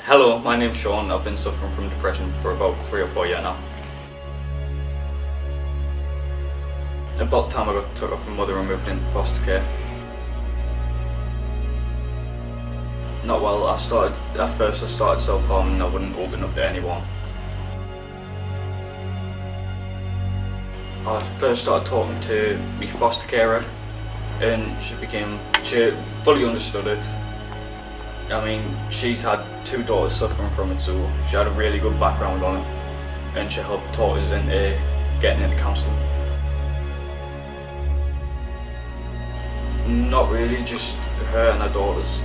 Hello, my name's Sean. I've been suffering from depression for about 3 or 4 years now. About the time I got took off from mother and moved into foster care. Not well. At first I started self-harming and I wouldn't open up to anyone. I first started talking to my foster carer and she fully understood it. I mean, she's had 2 daughters suffering from it, so she had a really good background on it, and she helped taught us into getting into counselling. Not really, just her and her daughters.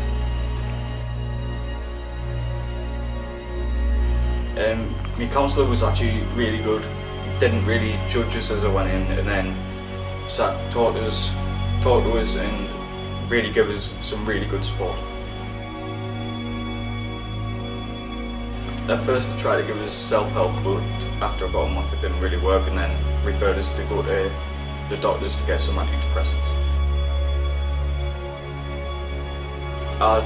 My counsellor was actually really good, didn't really judge us as I went in, and then talked to us and really gave us some really good support. At first I tried to give us self-help, but after about a month it didn't really work, and then referred us to go to the doctors to get some antidepressants. I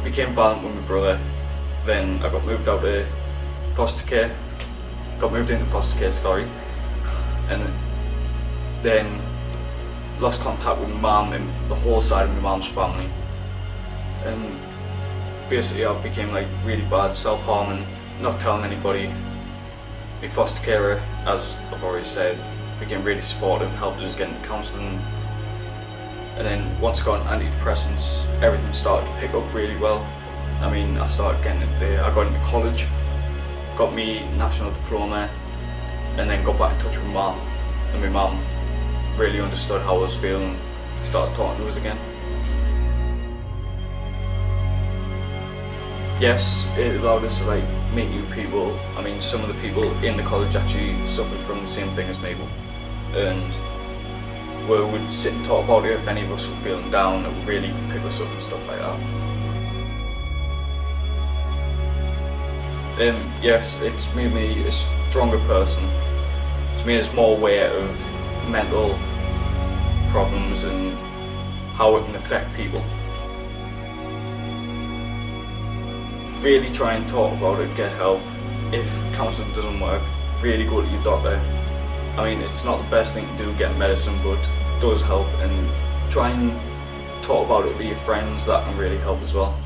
became violent with my brother, then I got moved out to foster care, and then lost contact with my mum and the whole side of my mum's family. And basically I became like really bad, self-harming, not telling anybody. My foster carer, as I've already said, became really supportive, helped us get into counselling. And then once I got on antidepressants, everything started to pick up really well. I mean, I got into college, got me national diploma, and then got back in touch with Mum. And my mum really understood how I was feeling, started talking to us again. Yes, it allowed us to like meet new people. I mean, some of the people in the college actually suffered from the same thing as me, and we would sit and talk about it. If any of us were feeling down, it would really pick us up and stuff like that. Yes, it's made me a stronger person. It's made us more aware of mental problems and how it can affect people. Really try and talk about it, get help. If counselling doesn't work, really go to your doctor. I mean, it's not the best thing to do, get medicine, but it does help, and try and talk about it with your friends. That can really help as well.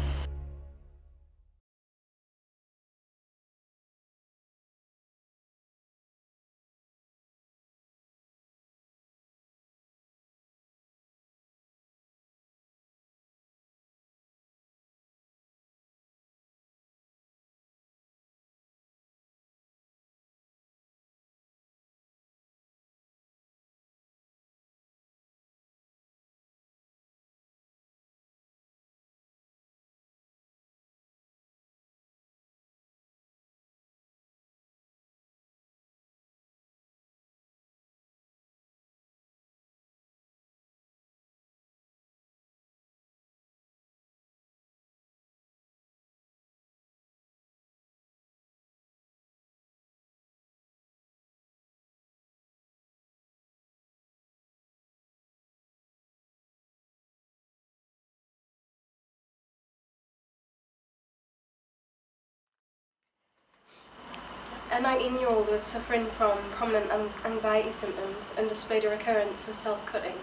A 19-year-old was suffering from prominent anxiety symptoms and displayed a recurrence of self-cutting.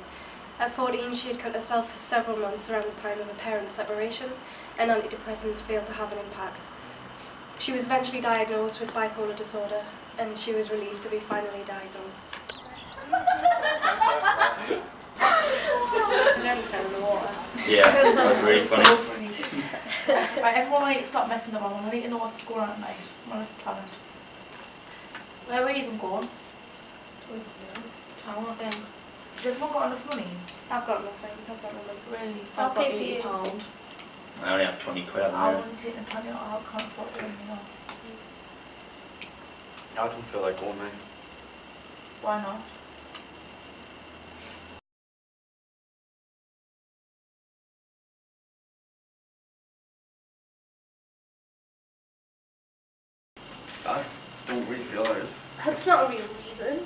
At 14, she had cut herself for several months around the time of her parents' separation, and antidepressants failed to have an impact. She was eventually diagnosed with bipolar disorder, and she was relieved to be finally diagnosed. In the water. Yeah, that was really funny. Right, everyone needs to stop messing about. I need to know what's going on at night. I'm on a planet. Where were you even going? Town, I think. Has everyone got enough money? I've got nothing. I've got nothing. Really? I'll I've got pay for you. £80. I only have 20 quid at the I minute. wouldn't take the 20 out, I can't afford to do anything else. I don't feel like going, mate. Why not? I don't really feel like it. That's not a real reason.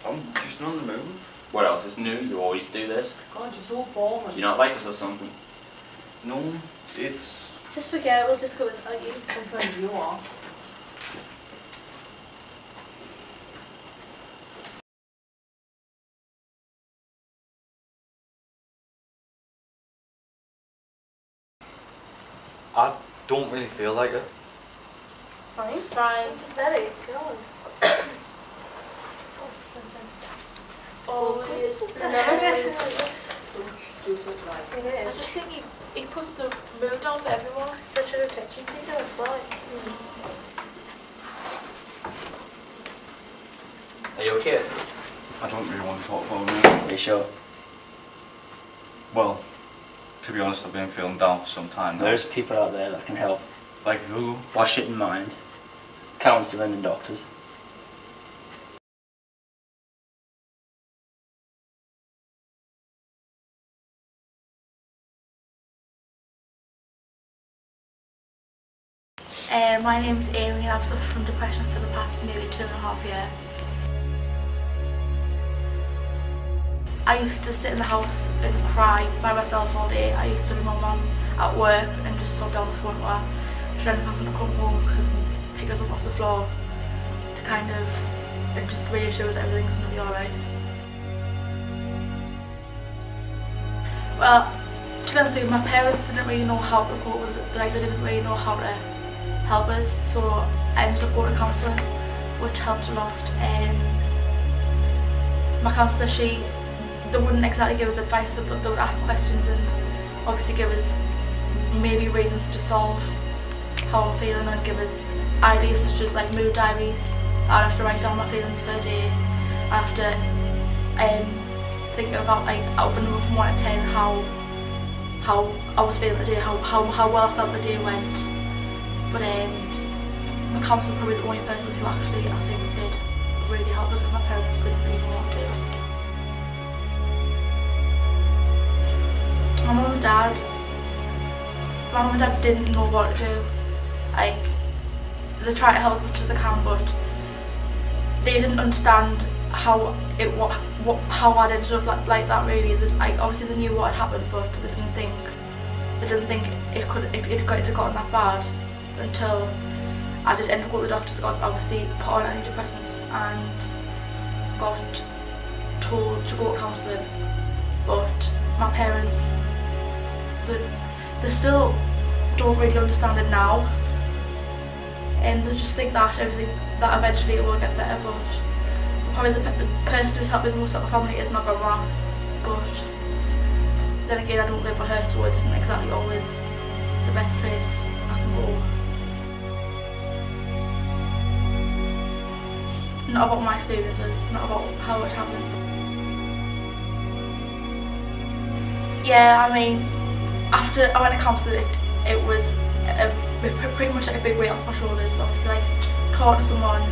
I'm just not in the mood. What else is new? You always do this. God, you're so boring. Do you not like us or something? No, it's... Just forget it, we'll just go without you. Some friends you are. I don't really feel like it. Fine. Fine. Pathetic, God. Always. It I is. just think he puts the mood down for everyone. Such an attention seeker, that's why. Are you okay? I don't really want to talk about it. Are you sure? Well, to be honest, I've been feeling down for some time now. There's people out there that can help. Like who? Wash it in mind. Counselling and doctors. My name's Amy. I've suffered from depression for the past nearly 2.5 years. I used to sit in the house and cry by myself all day. I used to be my mum at work and just sob down the phone to her. She'd end up having to come home and pick us up off the floor to kind of and just reassure us everything's going to be alright. Well, to be honest with you, my parents didn't really know how to cope with it. Like, they didn't really know how to help us, so I ended up going to counselling, which helped a lot. My counsellor, they wouldn't exactly give us advice, but they would ask questions and obviously give us maybe reasons to solve how I'm feeling, and give us ideas such as like mood diaries. I'd have to write down my feelings for a day. I have to think about, like, out of a number from 1 to 10 how I was feeling the day, how well I felt the day went. But my counsellor probably the only person who actually, I think, did really help us, because my parents didn't really know what to do. My mum and dad didn't know what to do. Like, they tried to help as much as they can, but they didn't understand how I'd ended up like that. Really, obviously they knew what had happened, but they didn't think it had gotten that bad until I did end up going to the doctors. Got obviously put on antidepressants and got told to go to counselling. But my parents, they still don't really understand it now, and they just think that eventually it will get better. But probably the person who's helped me the most out of my family is my grandma. But then again, I don't live with her, so it isn't exactly always the best place I can go. Not about my experiences, not about how it happened. Yeah, I mean, after I went to counselling, it was pretty much like a big weight off my shoulders. Obviously, like, talking to someone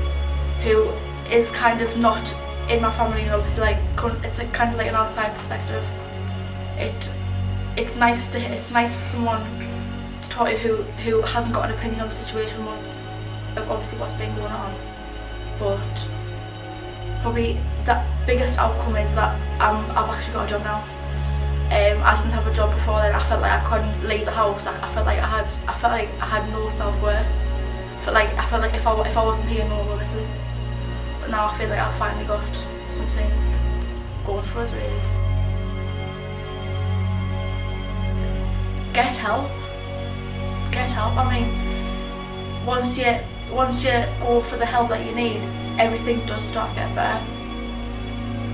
who is kind of not in my family, and obviously, like, it's like kind of like an outside perspective. It's nice for someone to talk to who hasn't got an opinion on the situation of obviously what's been going on. But probably the biggest outcome is that I've actually got a job now. I didn't have a job before then. I felt like I couldn't leave the house. I felt like I had no self-worth. I felt like if I wasn't here, no one would miss us. But now I feel like I've finally got something going for us, really. Get help. Get help. I mean, once you go for the help that you need, everything does start to get better.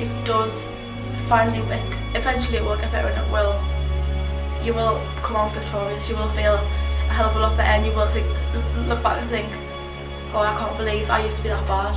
It does. Eventually it will get better, and it will. You will come out victorious. You will feel a hell of a lot better, and you will look back and think, oh, I can't believe I used to be that bad.